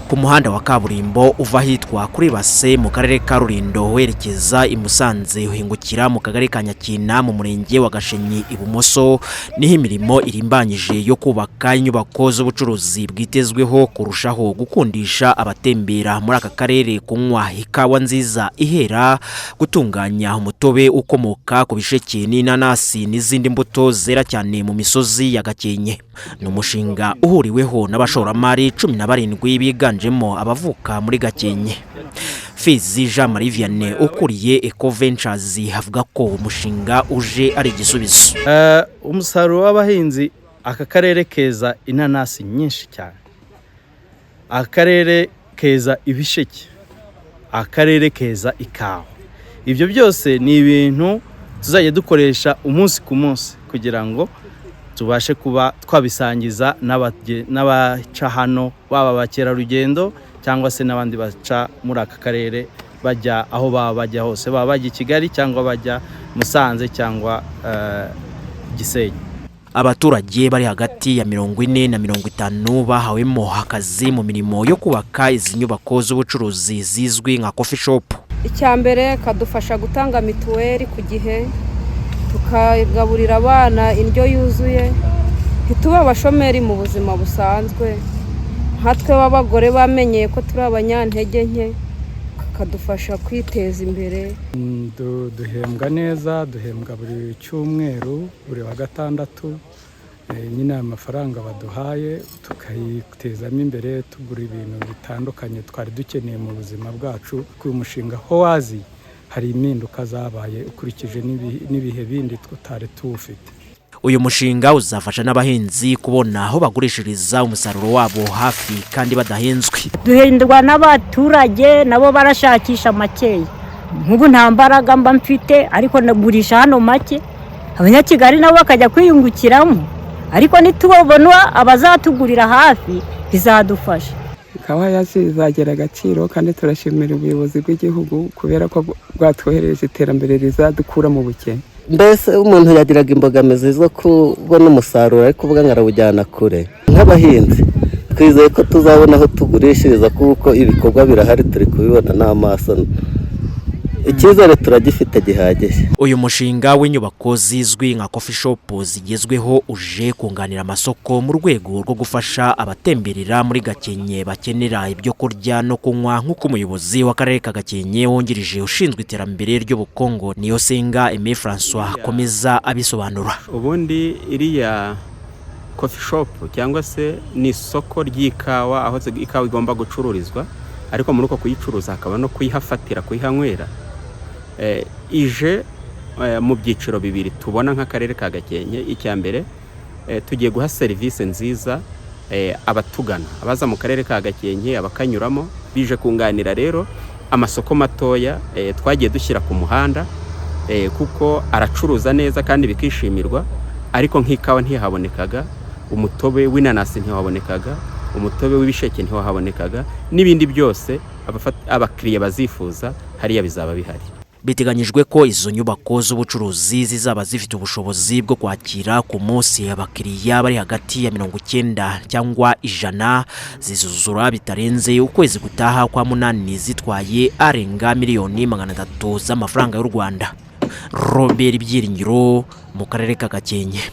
ku muhanda wa kaburimbo uva hitwa kuri Base mu karere ka Rulindo werekeza i Musanze uhingukira mu kagari ka Nyakina mu murenge wa Gashenyi ibumoso niho imirimo irimbanyije yo kubaka inyubako z'ubucuruzi bwitezweho kurushaho gukundisha abatembera muri aka karere kunywa ikawa nziza ihera, gutunganya umutobe ukomoka ku bisheke n'inanasi n'izindi mbuto zera cyane mu misozi ya Gakenke. Ni umushinga uhuriweho n'abashoramari 17 biganjemo abavuka muri Gakenke. Fizi Jean Marie Vianney ukuriye Eco Ventures avuga ko umushinga uje ari igisubizo. Umusaruro w'abahinzi aka karere keza inanasi nyinshi cyane, akarere keza ibisheke, akarere keza ikawa. Ibyo byose ni ibintu tuzajya dukoresha umunsi ku munsi kugira ngo tubashe kuba twabisangiza n'abaca hano, baba bakerarugendo cyangwa se n'abandi baca muri aka karere bajya aho baba bajya hose, baba bajya Kigali cyangwa bajya Musanze cyangwa Gisenyi. Abaturage bari hagati ya 40 na 50 bahawemo akazi mu mirimo yo kubaka izi nyubako z'ubucuruzi zizwi nka coffee shop. Icyambere kadufasha gutanga mituweli ku gihe, tukagaburira abana indyo yuzuye, ntituba abashomeri mu buzima busanzwe. Hatwe b'abagore bamenyeye ko turi abanyantege nke, kadufasha kwiteza imbere. Duhembwa neza, duhembwa buri cyumweru, buri wa gatandatu. Nyine amafaranga baduhaye tukayitezamo imbere, tugura ibintu bitandukanye twari dukeneye mu buzima bwacu. Ku mushinga ho wazi hari impinduka zabaye ukurikije n'ibihe bindi tutari tuwufite. Uyu mushinga uzafasha n'abahinzi kubona aho bagurishiriza umusaruro wabo hafi kandi badahenzwe. Duhendwa n'abaturage nabo barashakisha makeya. Nk'ubu nta mbaraga mba mfite ariko nagurisha hano make, abanyakigali nabo bakajya kwiyungukiramo, ariko nitubona abazatugurira hafi bizadufasha. Ikawa yazagera agaciro kandi turashimira ubuyobozi bw'igihugu kubera ko bwatwohereje iterambere rizadukura mu bukene. Mbese umuntu yagiraga imbogamizi zo kubona umusaruro ariko ubwo ngarawujyana kure. Nk'abahinzi twizeye ko tuzabona aho tugurishiriza kuko ibikorwa birahari turi kubibona n'amaso. Icyizere turagifite gihagije. Uyu mushinga w'inyubako zizwi nka coffee shop zigezweho uje kunganira amasoko mu rwego rwo gufasha abatemberera muri Gakenke bakenera ibyo kurya no kunywa, nk'uko umuyobozi w'akarere ka Gakenke wongirije ushinzwe iterambere ry'ubukungu Niyosenga Aimé François akomeza abisobanura. Ubundi iriya coffee shop cyangwa se ni isoko ry'ikawa aho ikawa igomba gucururizwa, ariko muri uko kuyicuruza hakaba no kuyihafatira, kuyihanywera. Ije mu byiciro bibiri tubona nk'akarere ka Gakenke. Icyambere tugiye guha serivisi nziza abatugana, abaza mu karere ka Gakenke abakanyuramo, bije kunganira rero amasoko matoya twagiye dushyira ku muhanda, kuko aracuruza neza kandi bikishimirwa, ariko nk'ikawa ntihabonekaga, umutobe w'inanasi ntihabonekaga, umutobe w'ibisheke ntihabonekaga, n'ibindi byose abakiriya bazifuza hariya bizaba bihari. Biteganyijwe ko izo nyubako z'ubucuruzi zizaba zifite ubushobozi bwo kwakira ku munsi abakiriya bari hagati ya 90 cyangwa 100, zizuzura bitarenze ukwezi gutaha kwa munani zitwaye arenga miliyoni 300 z'amafaranga y'u Rwanda. Robert Byiringiro mu karere ka Gakenke.